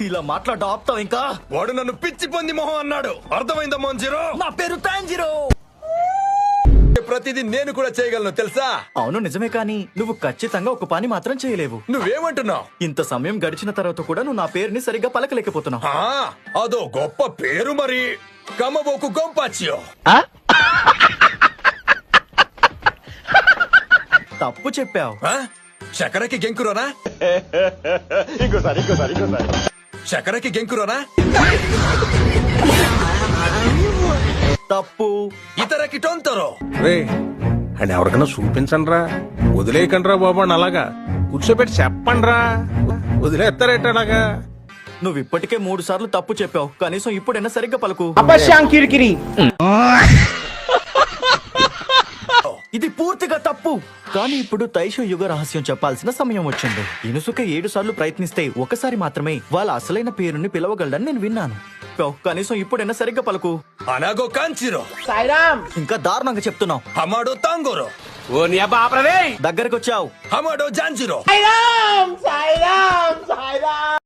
ఇలా మాట్లాడడం ఆపుతావు ఇంకా? వాడు నన్ను పిచ్చి పొంది మొహం అన్నాడు, అర్థమైందా మోంజిరో? నా పేరు తాంజిరో. ప్రతిదీ నేను కూడా చేయగలను తెలుసా? అవును నిజమే, కానీ నువ్వు ఖచ్చితంగా ఒక పని మాత్రం చేయలేవు. నువ్వేమంటున్నావు? ఇంత సమయం గడిచిన తర్వాత కూడా నువ్వు నా పేరుని సరిగ్గా పలకలేకపోతున్నావు. అదో గొప్ప పేరు మరి. కమబోకు గొంపాచియో. తప్పు చెప్పావు. చక్కెరకి గెంకురోనా? ఇంకోసారి చక్కెరకి గెంకురోనా? తప్పు. ఇతరకి టొంతరో. రే అని ఎవరికైనా చూపించండి రా, వదిలేయకండి రా బాబు అని అలాగా కూర్చోబెట్టి చెప్పండి రా, వదిలేస్తారేట అలాగా. నువ్వు ఇప్పటికే 3 సార్లు తప్పు చెప్పావు, కనీసం ఇప్పుడైనా సరిగ్గా పలుకు. కిరికిరి. ఇది పూర్తిగా తప్పు. కానీ ఇప్పుడు తైషో యుగ రహస్యం చెప్పాల్సిన సమయం వచ్చింది. ఇనుసుక 7 సార్లు ప్రయత్నిస్తే ఒకసారి మాత్రమే వాళ్ళ అసలైన పేరుని పిలవగలడని నేను విన్నాను. కనీసం ఇప్పుడైనా సరిగ్గా పలుకు. అనాగో కాంచిరో. ఇంకా దారుణంగా చెప్తున్నావు. హమాడో తాంగోరో. ఓ నీ అబ్బా ఆపరదే. దగ్గరకు వచ్చావు. హమాడో జాంజిరో.